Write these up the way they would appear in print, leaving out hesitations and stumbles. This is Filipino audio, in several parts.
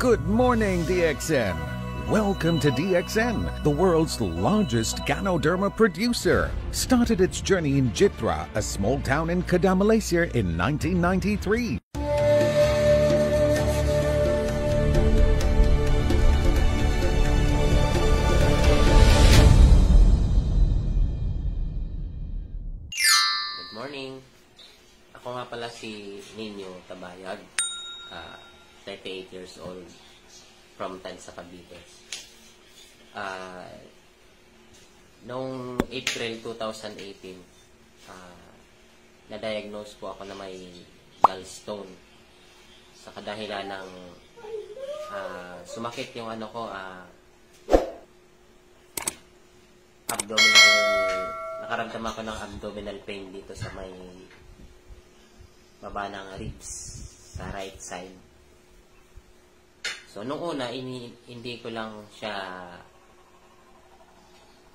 Good morning, DXN. Welcome to DXN, the world's largest Ganoderma producer. Started its journey in Jitra, a small town in Kadam, Malaysia in 1993. Good morning. Ako nga pala si Nino Tabayag, 38 years old, from Tansa, Cavite. Noong April 2018, na-diagnose po ako na may gallstone sa kadahilan ng sumakit yung abdominal, nakaramdam ako ng abdominal pain dito sa may baba ng ribs sa right side. So nung una hindi ko lang siya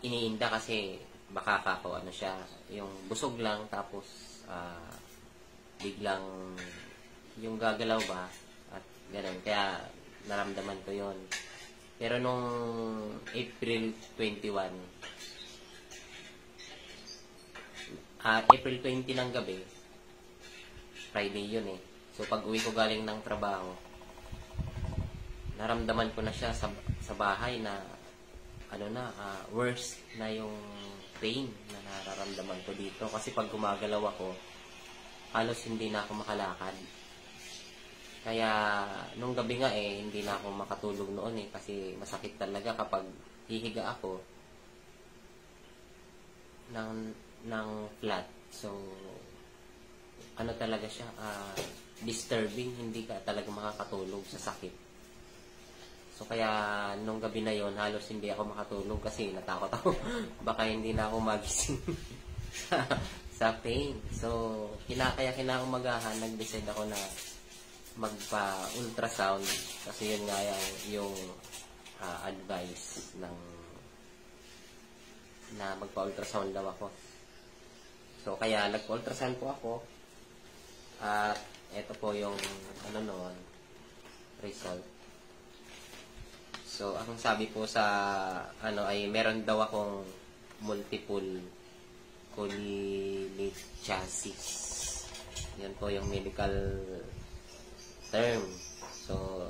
iniinda kasi baka ako siya yung busog lang, tapos biglang yung gagalaw ba at ganun, kaya naramdaman ko yon. Pero nung April 21, April 20 ng gabi, Friday yun eh. So pag uwi ko galing ng trabaho, naramdaman ko na siya sa bahay na worse na yung pain na nararamdaman ko dito. Kasi pag gumagalaw ako, halos hindi na ako makalakad. Kaya nung gabi nga hindi na ako makatulog noon kasi masakit talaga kapag hihiga ako ng flat. So talaga siya, disturbing, hindi ka talaga makakatulog sa sakit. So kaya nung gabi na yon, halos hindi ako makatulog kasi natakot ako baka hindi na ako magising sa pain. So kaya kinakumagahan, nag-decide ako na magpa-ultrasound kasi yun nga yung advice na magpa-ultrasound daw ako. So kaya nagpa-ultrasound po ako at ito po yung result. So ang sabi po sa ay meron daw akong multiple chondrolithiasis. Yan po yung medical term. So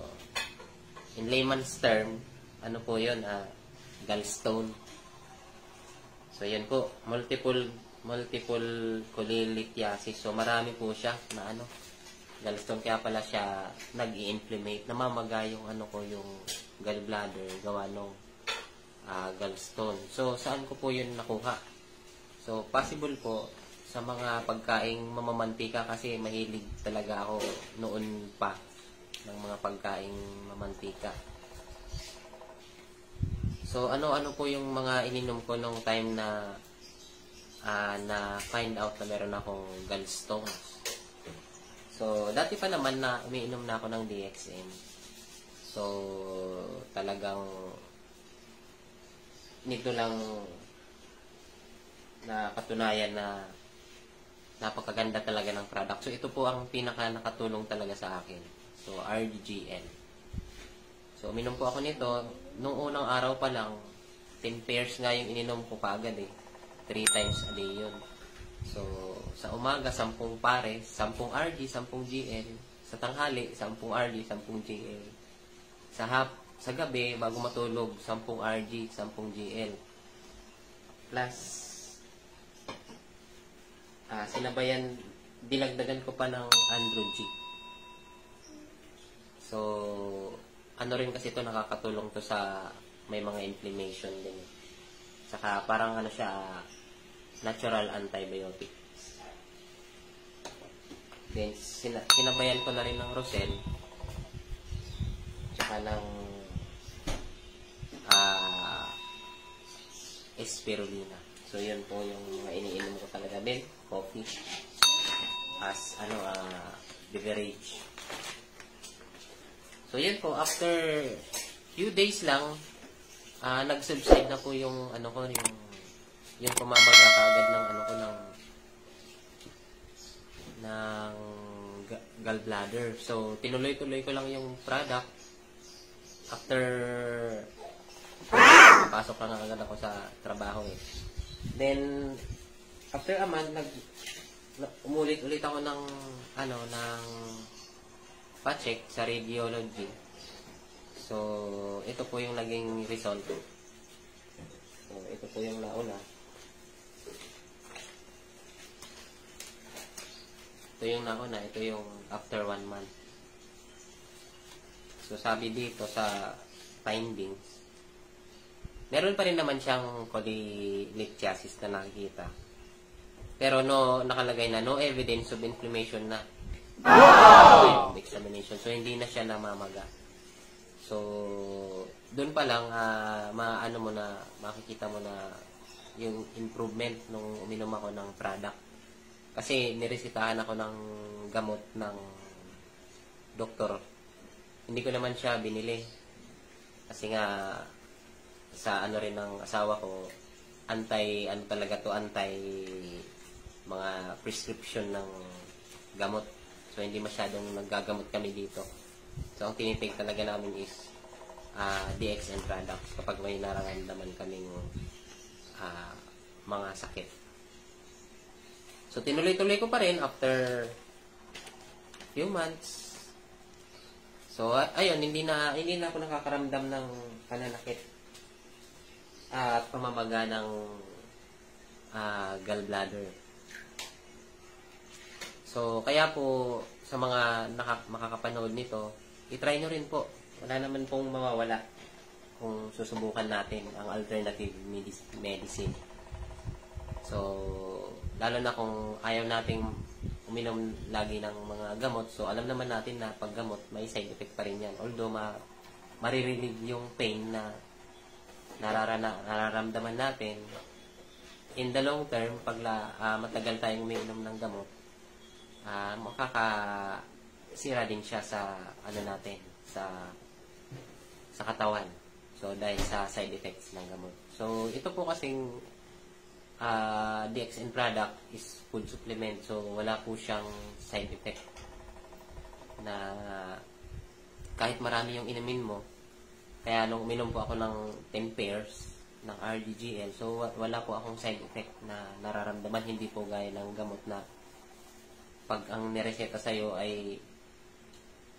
in layman's term, po yun, gallstone. So yan po, multiple cholelithiasis. So marami po siya na gallstone, kaya pala siya nag-i-inflammate, namamaga yung yung gallbladder gawa ng gallstone. So saan ko po yun nakuha? So possible po sa mga pagkaing mamamantika, kasi mahilig talaga ako noon pa ng mga pagkaing mamantika. So ano po yung mga ininom ko nung time na find out na meron akong gallstones. So dati pa naman na umiinom na ako ng DXN. So talagang nito lang nakatunayan na napakaganda talaga ng product. So ito po ang pinaka nakatulong talaga sa akin. So RGN. So uminom po ako nito nung unang araw pa lang. 10 pairs nga yung ininom ko kaagad 3 times a day yun. So sa umaga 10 pares, 10 RG, 10 GL. Sa tanghali 10 RG, 10 GL. Sa gabi bago matulog 10 RG, 10 GL. Plus sinabayan, dinagdagan ko pa ng Andro-G. So rin kasi ito, nakakatulong to sa may mga inflammation din. Saka parang siya, natural antibiotic. Then sinabayan ko na rin ng Rosel, tsaka ng Spirulina. So yun po yung mga iniinom ko talaga din. Coffee as beverage. So yun po, after few days lang nag-subside na po yung yung pamamaga kaagad ng gallbladder. So tinuloy-tuloy ko lang yung product after pasok lang agad ako sa trabaho eh. Then after a month umulit-ulit ako ng pa-check sa radiology. So ito po yung naging result. So ito po yung nauna. Ito yung nauna, ito yung after 1 month. So sabi dito sa findings, meron pa rin naman siyang cholelithiasis na nakikita. Pero nakalagay na no evidence of inflammation na. Examination. So hindi na siya namamaga. So doon pa lang makikita mo na yung improvement nung uminom ako ng product. Kasi niresitahan ako ng gamot ng doktor. Hindi ko naman siya binili. Kasi nga sa rin ng asawa ko, anti mga prescription ng gamot. So hindi masyadong naggagamot kami dito. So ang tinitake talaga namin is DXN products kapag may nararamdaman kaming mga sakit. So tinuloy-tuloy ko pa rin after few months. So ayun, hindi na ako nakakaramdam ng pananakit at pamamaga ng gallbladder. So kaya po sa mga makakapanood nito, i-try nyo rin po. Wala naman pong mawawala kung susubukan natin ang alternative medicine. So lalo na kung ayaw nating uminom lagi ng mga gamot, so alam naman natin na pag gamot, may side effect pa rin yan. Although maririnig yung pain na nararamdaman natin, in the long term, pag matagal tayong uminom ng gamot, makakasira din siya sa natin, sa katawan. So dahil sa side effects ng gamot. So ito po kasing DXN product is food supplement, so wala po siyang side effect na kahit marami yung inumin mo. Kaya nung uminom po ako ng 10 pairs ng RDGL, so wala po akong side effect na nararamdaman. Hindi po gaya ng gamot na pag ang nireseta sa'yo ay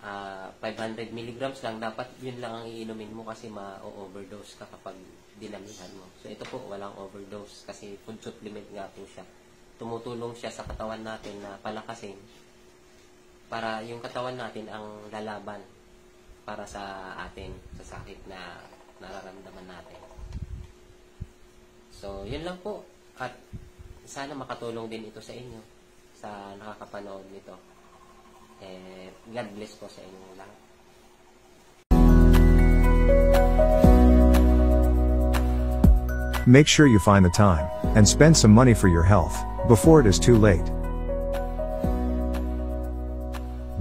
500 milligrams lang, dapat yun lang ang iinumin mo kasi ma-overdose ka kapag dinamihan mo. So ito po walang overdose kasi food supplement nga po siya. Tumutulong siya sa katawan natin na palakasin para yung katawan natin ang lalaban para sa atin, sa sakit na nararamdaman natin. So yun lang po, at sana makatulong din ito sa inyo, sa nakakapanood nito. God bless po sa inyong lahat. Make sure you find the time and spend some money for your health before it is too late.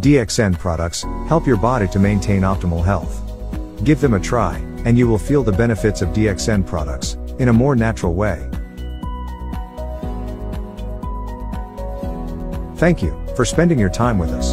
DXN products help your body to maintain optimal health. Give them a try, and you will feel the benefits of DXN products in a more natural way. Thank you for spending your time with us.